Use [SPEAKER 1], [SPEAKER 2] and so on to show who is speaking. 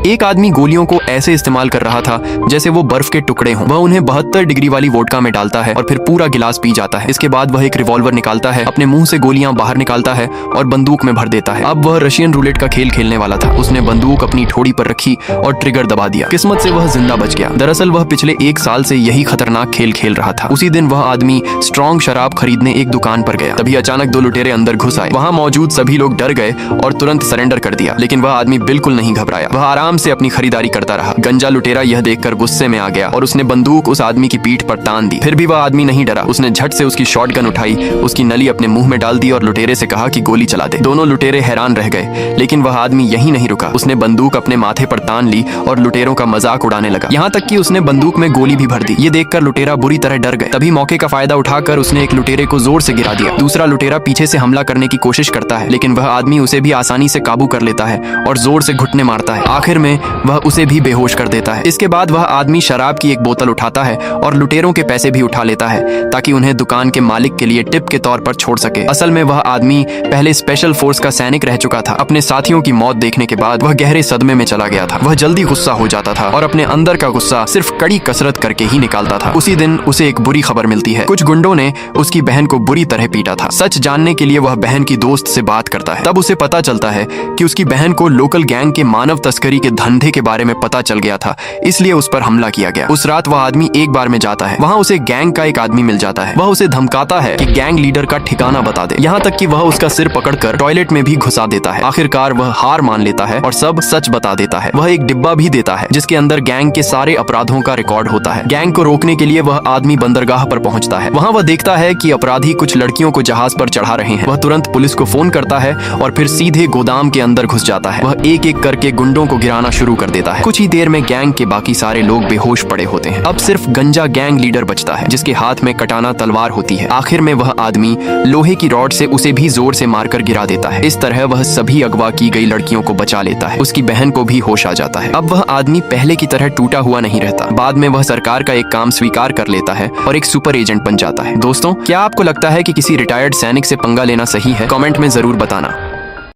[SPEAKER 1] एक आदमी गोलियों को ऐसे इस्तेमाल कर रहा था जैसे वो बर्फ के टुकड़े हों। वह उन्हें 72 डिग्री वाली वोडका में डालता है और फिर पूरा गिलास पी जाता है। इसके बाद वह एक रिवॉल्वर निकालता है, अपने मुंह से गोलियां बाहर निकालता है और बंदूक में भर देता है। अब वह रशियन रूलेट का खेल खेलने वाला था। उसने बंदूक अपनी ठोड़ी पर रखी और ट्रिगर दबा दिया। किस्मत से वह जिंदा बच गया। दरअसल वह पिछले 1 साल से यही खतरनाक खेल खेल रहा था। उसी दिन वह आदमी स्ट्रॉन्ग शराब खरीदने एक दुकान पर गया। तभी अचानक 2 लुटेरे अंदर घुस आए। वहां मौजूद सभी लोग डर गए और तुरंत सरेंडर कर दिया, लेकिन वह आदमी बिल्कुल नहीं घबराया। वह आराम से अपनी खरीदारी करता रहा। गंजा लुटेरा यह देखकर गुस्से में आ गया और उसने बंदूक उस आदमी की पीठ पर तान दी। फिर भी वह आदमी नहीं डरा। उसने झट से उसकी शॉटगन उठाई, उसकी नली अपने मुंह में डाल दी और लुटेरे से कहा कि गोली चला दे। दोनों लुटेरे हैरान रह गए, लेकिन वह आदमी यहीं नहीं रुका। उसने बंदूक अपने माथे पर तान ली और लुटेरों का मजाक उड़ाने लगा। यहाँ तक कि उसने बंदूक में गोली भी भर दी। ये देखकर लुटेरा बुरी तरह डर गए। तभी मौके का फायदा उठाकर उसने एक लुटेरे को जोर से गिरा दिया। दूसरा लुटेरा पीछे से हमला करने की कोशिश करता है, लेकिन वह आदमी उसे भी आसानी से काबू कर लेता है और जोर से घुटने मारता है। आखिर में वह उसे भी बेहोश कर देता है। इसके बाद वह आदमी शराब की एक बोतल उठाता है और लुटेरों के पैसे भी उठा लेता है ताकि उन्हें दुकान के मालिक के लिए टिप के तौर पर छोड़ सके। असल में वह आदमी पहले स्पेशल फोर्स का सैनिक रह चुका था। अपने साथियों की मौत देखने के बाद वह गहरे सदमे में चला गया था। वह जल्दी गुस्सा हो जाता था और अपने अंदर का गुस्सा सिर्फ कड़ी कसरत करके ही निकालता था। उसी दिन उसे एक बुरी खबर मिलती है। कुछ गुंडों ने उसकी बहन को बुरी तरह पीटा था। सच जानने के लिए वह बहन की दोस्त से बात करता है। तब उसे पता चलता है कि उसकी बहन को लोकल गैंग के मानव तस्करी के धंधे के बारे में पता चल गया था, इसलिए उस पर हमला किया गया। उस रात वह आदमी एक बार में जाता है। वहाँ उसे गैंग का एक आदमी मिल जाता है। वह उसे धमकाता है कि गैंग लीडर का ठिकाना बता दे, यहाँ तक कि वह उसका सिर पकड़कर टॉयलेट में भी घुसा देता है। आखिरकार वह हार मान लेता है और सब सच बता देता है। वह एक डिब्बा भी देता है जिसके अंदर गैंग के सारे अपराधों का रिकॉर्ड होता है। गैंग को रोकने के लिए वह आदमी बंदरगाह पर पहुंचता है। वहां वह देखता है कि अपराधी कुछ लड़कियों को जहाज पर चढ़ा रहे हैं। वह तुरंत पुलिस को फोन करता है और फिर सीधे गोदाम के अंदर घुस जाता है। वह एक एक करके गुंडों को गिराना शुरू कर देता है। कुछ ही देर में गैंग के बाकी सारे लोग बेहोश पड़े होते हैं। अब सिर्फ गंजा गैंग लीडर बचता है जिसके हाथ में कटाना तलवार होती है। आखिर में वह आदमी लोहे की रॉड से उसे भी जोर से मारकर गिरा देता है। इस तरह वह सभी अगवा की गई लड़कियों को बचा लेता है। उसकी बहन को भी होश आ जाता है। अब वह आदमी पहले की तरह टूटा हुआ नहीं रहता। बाद में वह सरकार का एक काम स्वीकार कर लेता है और एक सुपर एजेंट बन जाता है। दोस्तों, क्या आपको लगता है कि किसी रिटायर्ड सैनिक से पंगा लेना सही है? कमेंट में जरूर बताना।